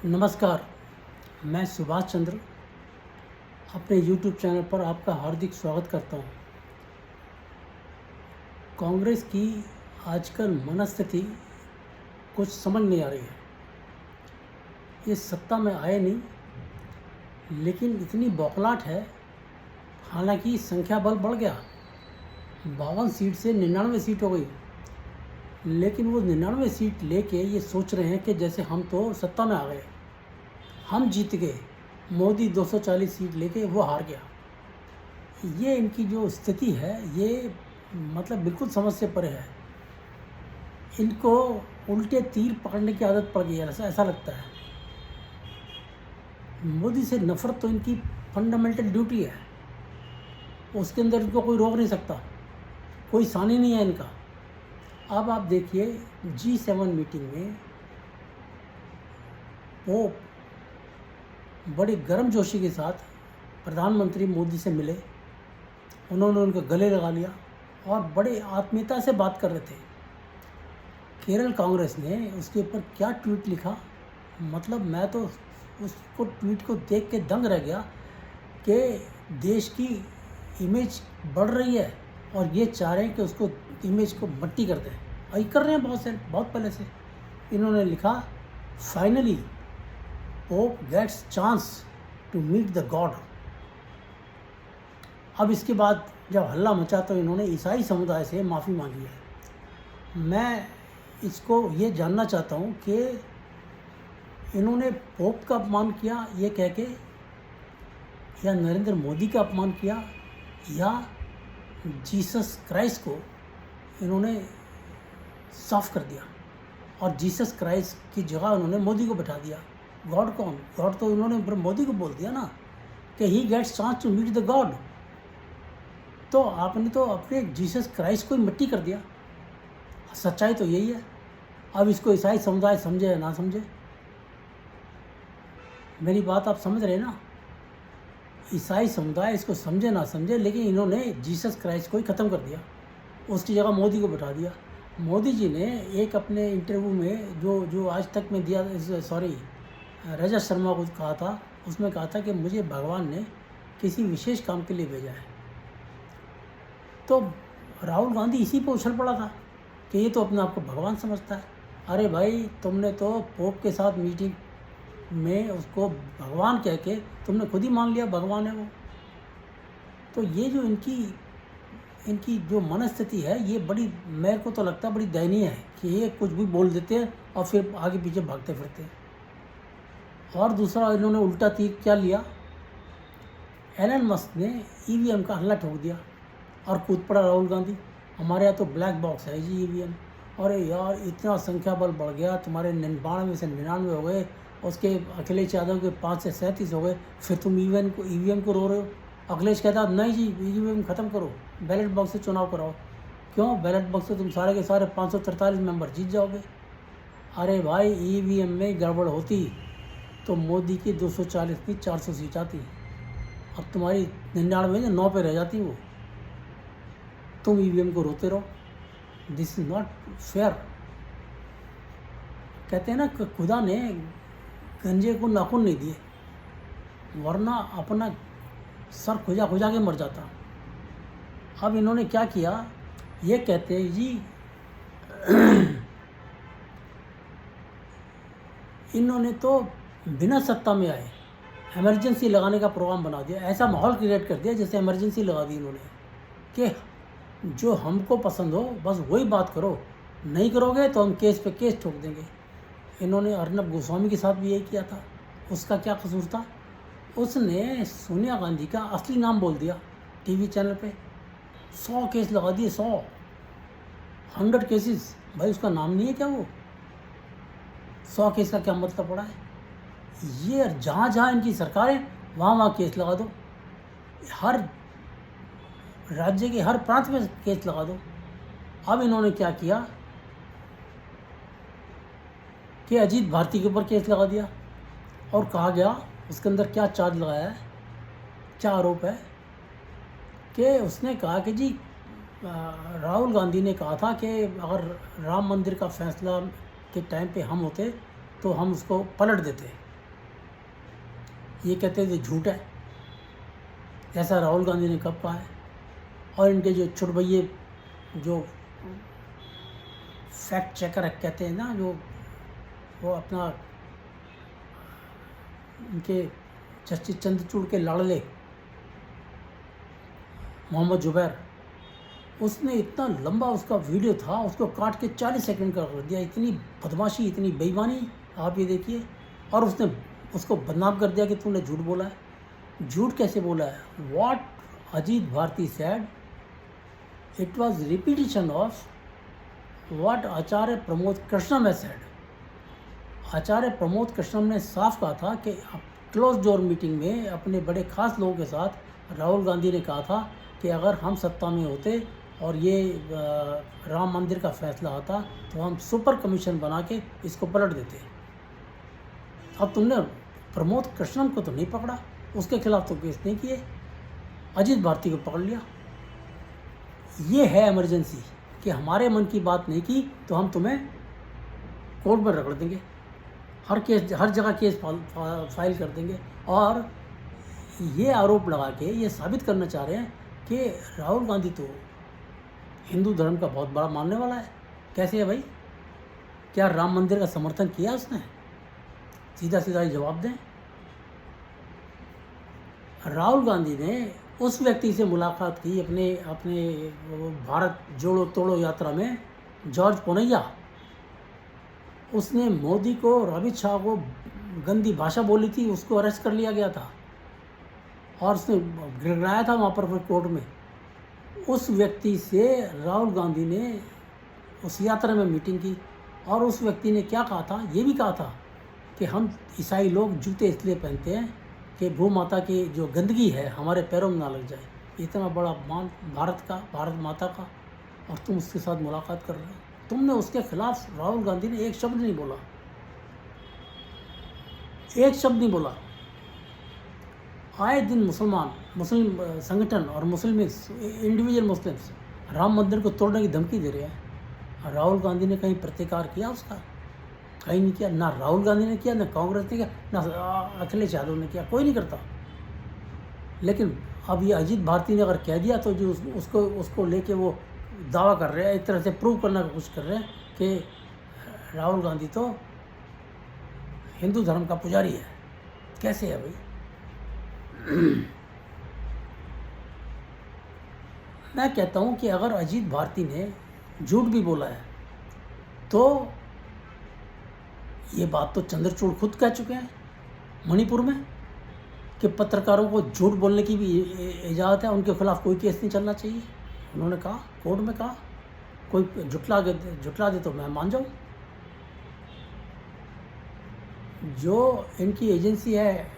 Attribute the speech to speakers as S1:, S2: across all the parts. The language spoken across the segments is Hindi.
S1: नमस्कार, मैं सुभाष चंद्र अपने YouTube चैनल पर आपका हार्दिक स्वागत करता हूँ। कांग्रेस की आजकल मनस्थिति कुछ समझ नहीं आ रही है। ये सत्ता में आए नहीं, लेकिन इतनी बौखलाहट है। हालांकि संख्या बल बढ़ गया, 52 सीट से 99 सीट हो गई, लेकिन वो 99 सीट लेके ये सोच रहे हैं कि जैसे हम तो सत्ता में आ गए, हम जीत गए। मोदी 240 सीट लेके वो हार गया। ये इनकी जो स्थिति है ये मतलब बिल्कुल समझ से परे है। इनको उल्टे तीर पकड़ने की आदत पड़ गई है, ऐसा लगता है। मोदी से नफरत तो इनकी फंडामेंटल ड्यूटी है, उसके अंदर इनको कोई रोक नहीं सकता, कोई सानी नहीं है इनका। अब आप देखिए G7 मीटिंग में वो बड़ी गर्मजोशी के साथ प्रधानमंत्री मोदी से मिले, उन्होंने उनके गले लगा लिया और बड़े आत्मीयता से बात कर रहे थे। केरल कांग्रेस ने उसके ऊपर क्या ट्वीट लिखा, मतलब मैं तो उसको ट्वीट को देख के दंग रह गया कि देश की इमेज बढ़ रही है और ये चाह रहे हैं कि उसको इमेज को मट्टी कर दें, और ये कर रहे हैं बहुत पहले से। इन्होंने लिखा, finally Pope gets chance to meet the God. अब इसके बाद जब हल्ला मचा तो इन्होंने ईसाई समुदाय से माफ़ी मांगी है। मैं इसको ये जानना चाहता हूँ कि इन्होंने पोप का अपमान किया ये कह के, या नरेंद्र मोदी का अपमान किया, या जीसस क्राइस्ट को इन्होंने साफ कर दिया और जीसस क्राइस्ट की जगह उन्होंने मोदी को बैठा दिया। गॉड कौन? गॉड तो इन्होंने मोदी को बोल दिया ना कि he gets chance to meet the God. तो आपने तो अपने जीसस क्राइस्ट को ही मिट्टी कर दिया। सच्चाई तो यही है। अब इसको ईसाई समुदाय समझे या ना समझे, मेरी बात आप समझ रहे हैं ना। ईसाई समुदाय इसको समझे ना समझे, लेकिन इन्होंने जीसस क्राइस्ट को ही ख़त्म कर दिया, उसकी जगह मोदी को बैठा दिया। मोदी जी ने एक अपने इंटरव्यू में जो आज तक में दिया, रजत शर्मा को कहा था, उसमें कहा था कि मुझे भगवान ने किसी विशेष काम के लिए भेजा है। तो राहुल गांधी इसी पर उछल पड़ा था कि ये तो अपने आप को भगवान समझता है। अरे भाई, तुमने तो पोप के साथ मीटिंग में उसको भगवान कह के तुमने खुद ही मान लिया भगवान है वो। तो ये जो इनकी जो मनस्थिति है ये बड़ी, मेरे को तो लगता है बड़ी दयनीय है कि ये कुछ भी बोल देते हैं और फिर आगे पीछे भागते फिरते हैं। और दूसरा, इन्होंने उल्टा तीर क्या लिया, एलन मस्क ने ईवीएम का हल्ला ठोक दिया और कूद पड़ा राहुल गांधी, हमारे यहाँ तो ब्लैक बॉक्स है जी ईवीएम। अरे यार, इतना संख्या बल बढ़ गया, तुम्हारे 92 से 99 हो गए, उसके अखिलेश यादव के 5 से 37 हो गए, फिर तुम ईवीएम को रो रहे हो। अखिलेश कहता नहीं जी, ईवीएम ख़त्म करो, बैलेट बॉक्स से चुनाव कराओ। क्यों? बैलेट बॉक्स से तुम सारे के सारे 543 मेंबर जीत जाओगे। अरे भाई, ईवीएम में गड़बड़ होती तो मोदी की 240 की 400 सीट आती, अब तुम्हारी 99 में 9 पे रह जाती वो। तुम ईवीएम को रोते रहो, दिस इज़ नॉट फेयर। कहते हैं ना कि खुदा ने गंजे को नाखून नहीं दिए, वरना अपना सर खुजा खुजा के मर जाता। अब इन्होंने क्या किया, ये कहते हैं जी इन्होंने तो बिना सत्ता में आए इमरजेंसी लगाने का प्रोग्राम बना दिया, ऐसा माहौल क्रिएट कर दिया जैसे इमरजेंसी लगा दी इन्होंने कि जो हमको पसंद हो बस वही बात करो, नहीं करोगे तो हम केस पे केस ठोक देंगे। इन्होंने अर्नब गोस्वामी के साथ भी यही किया था। उसका क्या कसूर था? उसने सोनिया गांधी का असली नाम बोल दिया टीवी चैनल पे, 100 केस लगा दिए, 100 केसेस। भाई, उसका नाम नहीं है क्या वो? 100 केस का क्या मतलब पड़ा है? ये जहाँ जहाँ इनकी सरकार है वहाँ केस लगा दो, हर राज्य के हर प्रांत में केस लगा दो। अब इन्होंने क्या किया कि अजीत भारती के ऊपर केस लगा दिया और कहा गया, उसके अंदर क्या चार्ज लगाया है, क्या आरोप है कि उसने कहा कि जी राहुल गांधी ने कहा था कि अगर राम मंदिर का फैसला के टाइम पे हम होते तो हम उसको पलट देते। ये कहते थे झूठ है। ऐसा राहुल गांधी ने कब कहा है? और इनके जो छुटभैये जो फैक्ट चेकर कहते हैं ना, जो वो अपना इनके जस्टिस चंद्रचूड़ के लाड़ले मोहम्मद जुबैर, उसने इतना लंबा उसका वीडियो था, उसको काट के 40 सेकंड का कर दिया। इतनी बदमाशी, इतनी बेईमानी, आप ये देखिए। और उसने उसको बदनाम कर दिया कि तूने झूठ बोला है। झूठ कैसे बोला है? What Ajit Bharti said, it was repetition of what Acharya Pramod Krishnam has said. Acharya Pramod Krishnam ने साफ कहा था कि क्लोज डोर मीटिंग में अपने बड़े खास लोगों के साथ राहुल गांधी ने कहा था कि अगर हम सत्ता में होते और ये राम मंदिर का फैसला आता तो हम सुपर कमीशन बना के इसको पलट देते। अब तुमने प्रमोद कृष्णम को तो नहीं पकड़ा, उसके खिलाफ तो केस नहीं किए, अजीत भारती को पकड़ लिया। ये है इमरजेंसी कि हमारे मन की बात नहीं की तो हम तुम्हें कोर्ट में रगड़ देंगे, हर जगह केस फाइल कर देंगे। और ये आरोप लगा के ये साबित करना चाह रहे हैं कि राहुल गांधी तो हिंदू धर्म का बहुत बड़ा मानने वाला है। कैसे है भाई? क्या राम मंदिर का समर्थन किया उसने? सीधा सीधा ही जवाब दें। राहुल गांधी ने उस व्यक्ति से मुलाकात की अपने भारत जोड़ो तोड़ो यात्रा में, जॉर्ज पोनैया। उसने मोदी को और अमित शाह को गंदी भाषा बोली थी, उसको अरेस्ट कर लिया गया था और उसने गिड़गिड़ाया था वहाँ पर कोर्ट में। उस व्यक्ति से राहुल गांधी ने उस यात्रा में मीटिंग की और उस व्यक्ति ने क्या कहा था? ये भी कहा था कि हम ईसाई लोग जूते इसलिए पहनते हैं कि भू माता की जो गंदगी है हमारे पैरों में ना लग जाए। इतना बड़ा मान भारत माता का, और तुम उसके साथ मुलाकात कर रहे हो। तुमने उसके खिलाफ राहुल गांधी ने एक शब्द नहीं बोला, एक शब्द नहीं बोला। आए दिन मुस्लिम संगठन और इंडिविजुअल मुस्लिम्स राम मंदिर को तोड़ने की धमकी दे रहे हैं। राहुल गांधी ने कहीं प्रतिकार किया उसका? कहीं नहीं किया। ना राहुल गांधी ने किया, ना कांग्रेस ने किया, ना अखिलेश यादव ने किया, कोई नहीं करता। लेकिन अब ये अजीत भारती ने अगर कह दिया तो जो उसको लेके वो दावा कर रहे हैं, एक तरह से प्रूव करने की कोशिश कर रहे हैं कि राहुल गांधी तो हिंदू धर्म का पुजारी है। कैसे है भाई? मैं कहता हूं कि अगर अजीत भारती ने झूठ भी बोला है तो ये बात तो चंद्रचूड़ खुद कह चुके हैं मणिपुर में कि पत्रकारों को झूठ बोलने की भी इजाज़त है, उनके खिलाफ कोई केस नहीं चलना चाहिए। उन्होंने कहा, कोर्ट में कहा, कोई झुटला दे तो मैं मान जाऊं। जो इनकी एजेंसी है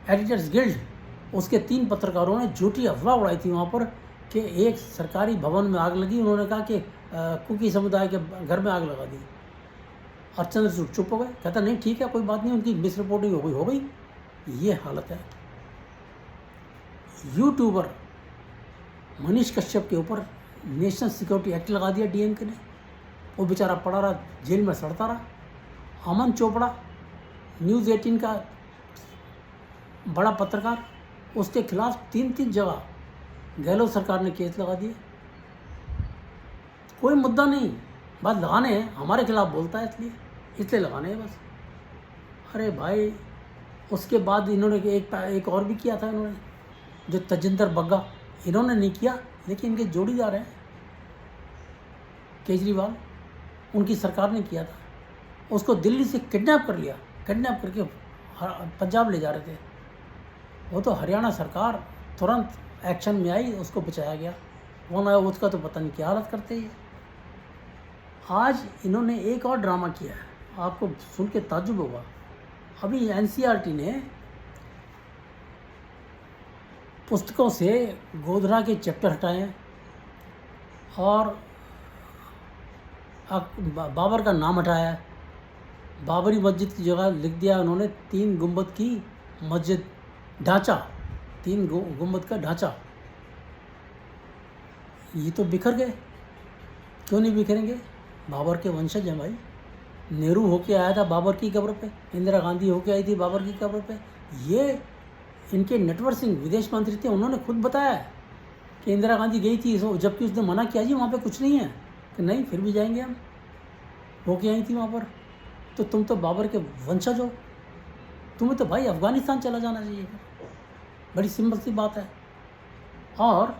S1: एडिटर्स गिल्ड, उसके 3 पत्रकारों ने झूठी अफवाह उड़ाई थी वहाँ पर कि एक सरकारी भवन में आग लगी। उन्होंने कहा कि कुकी समुदाय के घर में आग लगा दी और चंद्रचूड़ चुप हो गए। कहता नहीं ठीक है, कोई बात नहीं, उनकी मिस रिपोर्टिंग हो गई। ये हालत है। यूट्यूबर मनीष कश्यप के ऊपर नेशनल सिक्योरिटी एक्ट लगा दिया डीएमके ने। वो बेचारा पड़ा रहा, जेल में सड़ता रहा। अमन चोपड़ा न्यूज़ 18 का बड़ा पत्रकार, उसके खिलाफ 3 जगह गहलोत सरकार ने केस लगा दिए। कोई मुद्दा नहीं, बस लगाने हैं, हमारे खिलाफ बोलता है इसलिए लगाने हैं बस। अरे भाई, उसके बाद इन्होंने एक और भी किया था इन्होंने, जो तजिंदर बग्गा, इन्होंने नहीं किया लेकिन इनके जोड़ीदार हैं केजरीवाल, उनकी सरकार ने किया था। उसको दिल्ली से किडनैप कर लिया, किडनैप करके पंजाब ले जा रहे थे। वो तो हरियाणा सरकार तुरंत एक्शन में आई, उसको बचाया गया, वरना उसका तो पता नहीं क्या हालत करते ही। आज इन्होंने एक और ड्रामा किया है, आपको सुन के ताज्जुब होगा। अभी एनसीईआरटी ने पुस्तकों से गोधरा के चैप्टर हटाए हैं और बाबर का नाम हटाया है। बाबरी मस्जिद की जगह लिख दिया उन्होंने 3 गुंबद की मस्जिद ढांचा, 3 गुंबद का ढांचा। ये तो बिखर गए, क्यों नहीं बिखरेंगे? बाबर के वंशज हैं भाई, नेहरू होके आया था बाबर की कब्र पे, इंदिरा गांधी होके आई थी बाबर की कब्र पे। ये इनके नटवर सिंह विदेश मंत्री थे, उन्होंने खुद बताया कि इंदिरा गांधी गई थी, जबकि उसने मना किया जी वहाँ पे कुछ नहीं है, कि नहीं फिर भी जाएंगे हम, होके आई थी वहाँ पर। तो तुम तो बाबर के वंशज हो, तुम्हें तो भाई अफ़गानिस्तान चला जाना चाहिए। बड़ी सिंपल सी बात है। और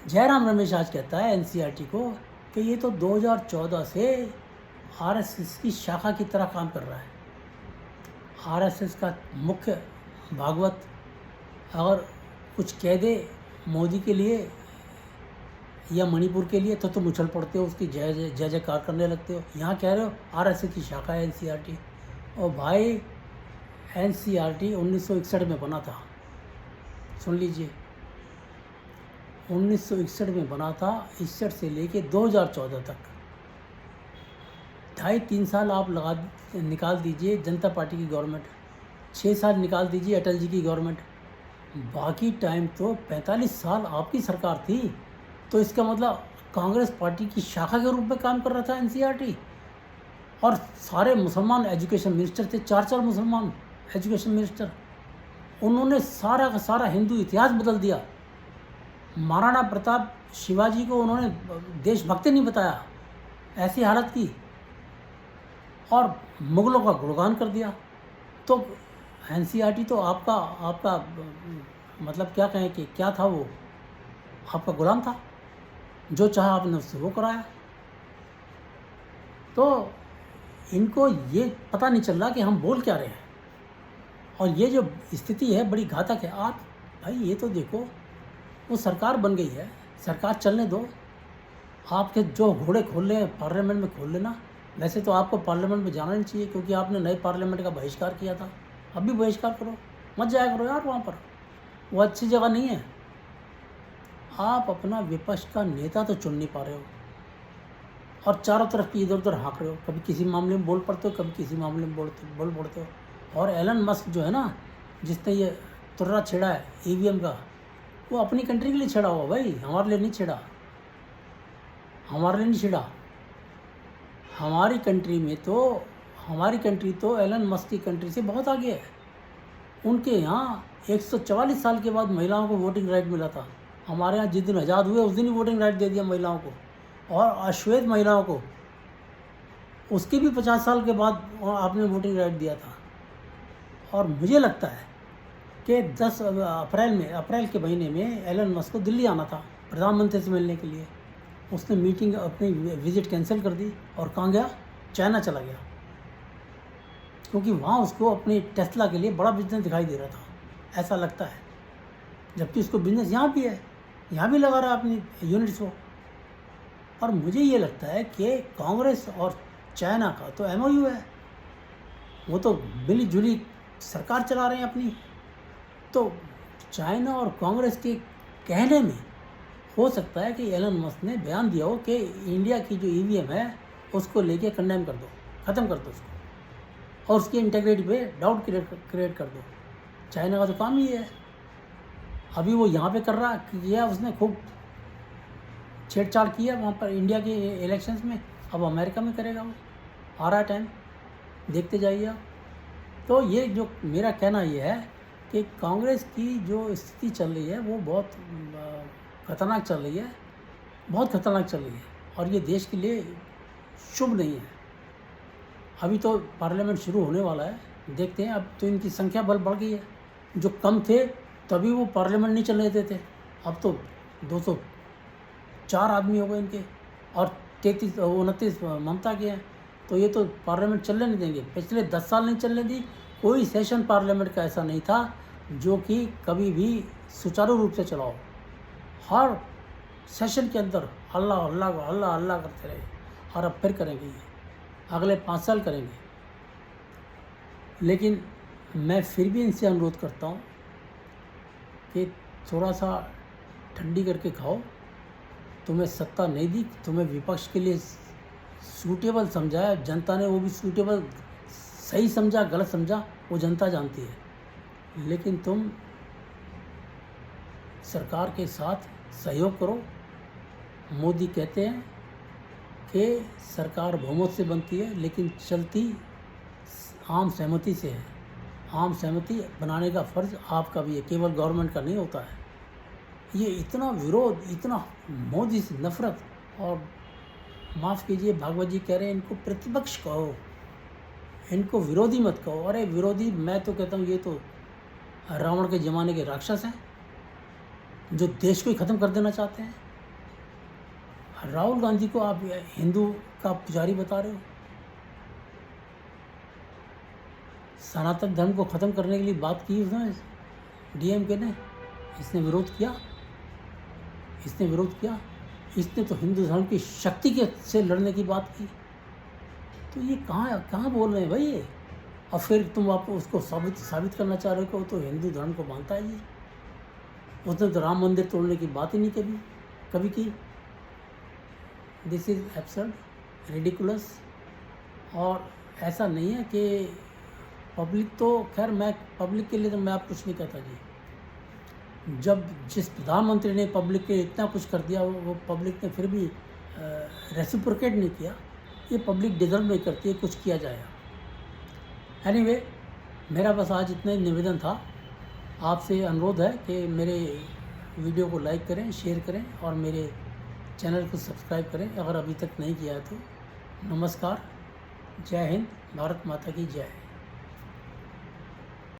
S1: जयराम रमेश आज कहता है एनसीईआरटी को कि ये तो 2014 से आरएसएस की शाखा की तरह काम कर रहा है। आरएसएस का मुख्य भागवत अगर कुछ कह दे मोदी के लिए या मणिपुर के लिए तो तुम उछल पड़ते हो, उसकी जय जय जयकार करने लगते हो। यहाँ कह रहे हो आरएसएस की शाखा है एनसीईआरटी। और भाई एनसीईआरटी 1961 में बना था, सुन लीजिए, 1961 में बना था। 61 से लेके 2014 तक 2.5-3 साल आप निकाल दीजिए जनता पार्टी की गवर्नमेंट, 6 साल निकाल दीजिए अटल जी की गवर्नमेंट, बाकी टाइम तो 45 साल आपकी सरकार थी। तो इसका मतलब कांग्रेस पार्टी की शाखा के रूप में काम कर रहा था एनसीईआरटी। और सारे मुसलमान एजुकेशन मिनिस्टर थे, 4 मुसलमान एजुकेशन मिनिस्टर। उन्होंने सारा का सारा हिंदू इतिहास बदल दिया। महाराणा प्रताप शिवाजी को उन्होंने देशभक्ति नहीं बताया, ऐसी हालत की, और मुगलों का गुणगान कर दिया। तो एनसीईआरटी तो आपका मतलब क्या कहें कि क्या था, वो आपका गुलाम था, जो चाहा आपने उससे वो कराया। तो इनको ये पता नहीं चल रहा कि हम बोल क्या रहे हैं। और ये जो स्थिति है बड़ी घातक है। आप भाई ये तो देखो, वो सरकार बन गई है, सरकार चलने दो। आपके जो घोड़े खोल रहे हैं पार्लियामेंट में खोल लेना। वैसे तो आपको पार्लियामेंट में जाना नहीं चाहिए, क्योंकि आपने नए पार्लियामेंट का बहिष्कार किया था। अब भी बहिष्कार करो, मत जाया करो यार वहाँ पर, वो अच्छी जगह नहीं है। आप अपना विपक्ष का नेता तो चुन नहीं पा रहे हो, और चारों तरफ की इधर उधर हाँक रहे हो। कभी किसी मामले में बोल पड़ते हो, कभी किसी मामले में बोल पड़ते हो। और एलन मस्क जो है ना, जिसने ये तुर्रा छेड़ा है ईवीएम का, वो अपनी कंट्री के लिए छेड़ा हुआ भाई, हमारे लिए नहीं छेड़ा, हमारे लिए नहीं छेड़ा। हमारी कंट्री तो एलन मस्क की कंट्री से बहुत आगे है। उनके यहाँ 144 साल के बाद महिलाओं को वोटिंग राइट मिला था। हमारे यहाँ जिस दिन आज़ाद हुए उस दिन ही वोटिंग राइट दे दिया महिलाओं को, और अश्वेत महिलाओं को उसके भी 50 साल के बाद आपने वोटिंग राइट दिया था। और मुझे लगता है कि 10 अप्रैल के महीने में एलन मस्क को दिल्ली आना था प्रधानमंत्री से मिलने के लिए। उसने मीटिंग अपनी विज़िट कैंसिल कर दी और कहाँ गया, चाइना चला गया, क्योंकि वहाँ उसको अपनी टेस्ला के लिए बड़ा बिजनेस दिखाई दे रहा था, ऐसा लगता है। जबकि उसको बिजनेस यहाँ भी है, यहाँ भी लगा रहा है अपनी यूनिट्स को। और मुझे ये लगता है कि कांग्रेस और चाइना का तो एमओयू है, वो तो मिली जुली सरकार चला रहे हैं अपनी। तो चाइना और कांग्रेस के कहने में हो सकता है कि एलन मस्क ने बयान दिया हो कि इंडिया की जो ईवीएम है उसको लेके कंडेम कर दो, ख़त्म कर दो उसको, और उसकी इंटीग्रिटी पे डाउट क्रिएट कर दो। चाइना का तो काम ही है। अभी वो यहाँ पे कर रहा किया, उसने खूब छेड़छाड़ किया वहाँ पर इंडिया के इलेक्शंस में। अब अमेरिका में करेगा वो, आ रहा है टाइम, देखते जाइए आप। तो ये जो मेरा कहना ये है कि कांग्रेस की जो स्थिति चल रही है वो बहुत खतरनाक चल रही है, बहुत खतरनाक चल रही है, और ये देश के लिए शुभ नहीं है। अभी तो पार्लियामेंट शुरू होने वाला है, देखते हैं। अब तो इनकी संख्या बढ़ गई है, जो कम थे तभी वो पार्लियामेंट नहीं चलने देते थे, अब तो 204 आदमी हो गए इनके, और 29 ममता के हैं। तो ये तो पार्लियामेंट चलने नहीं देंगे। पिछले 10 साल नहीं चलने दी। कोई सेशन पार्लियामेंट का ऐसा नहीं था जो कि कभी भी सुचारू रूप से चलाओ। हर सेशन के अंदर अल्लाह अल्लाह अल्लाह अल्लाह करते रहे, और अब फिर करेंगे, ये अगले 5 साल करेंगे। लेकिन मैं फिर भी इनसे अनुरोध करता हूँ कि थोड़ा सा ठंडी करके खाओ। तुम्हें सत्ता नहीं दी, तुम्हें विपक्ष के लिए सूटेबल समझा जनता ने, वो भी सूटेबल सही समझा गलत समझा वो जनता जानती है। लेकिन तुम सरकार के साथ सहयोग करो। मोदी कहते हैं कि सरकार बहुमत से बनती है लेकिन चलती आम सहमति से है। आम सहमति बनाने का फ़र्ज़ आपका भी है, केवल गवर्नमेंट का नहीं होता है। ये इतना विरोध, इतना मोदी से नफ़रत, और माफ़ कीजिए भागवत जी कह रहे हैं इनको प्रतिपक्ष कहो, इनको विरोधी मत कहो। अरे विरोधी, मैं तो कहता हूँ ये तो रावण के ज़माने के राक्षस हैं जो देश को ही ख़त्म कर देना चाहते हैं। राहुल गांधी को आप हिंदू का पुजारी बता रहे हो। सनातन धर्म को ख़त्म करने के लिए बात की उसने, डीएमके ने, इसने विरोध किया, इसने विरोध किया। इसने तो हिंदू धर्म की शक्ति के से लड़ने की बात की। तो ये कहाँ बोल रहे हैं भाई ये? और फिर तुम आप उसको साबित करना चाह रहे हो तो हिंदू धर्म को मानता है ये। उसने तो राम मंदिर तोड़ने की बात ही नहीं कभी की। This is absurd, ridiculous. और ऐसा नहीं है कि पब्लिक, तो खैर मैं पब्लिक के लिए तो मैं आप कुछ नहीं कहता जी। जब जिस प्रधानमंत्री ने पब्लिक के इतना कुछ कर दिया, वो पब्लिक ने फिर भी रेसिप्रोकेट नहीं किया। ये पब्लिक डिजर्व नहीं करती है कुछ किया जाएगा। एनीवे, मेरा बस आज इतना ही निवेदन था। आपसे अनुरोध है कि मेरे वीडियो को लाइक करें, शेयर करें और मेरे चैनल को सब्सक्राइब करें अगर अभी तक नहीं किया है तो। नमस्कार, जय हिंद, भारत माता की जय।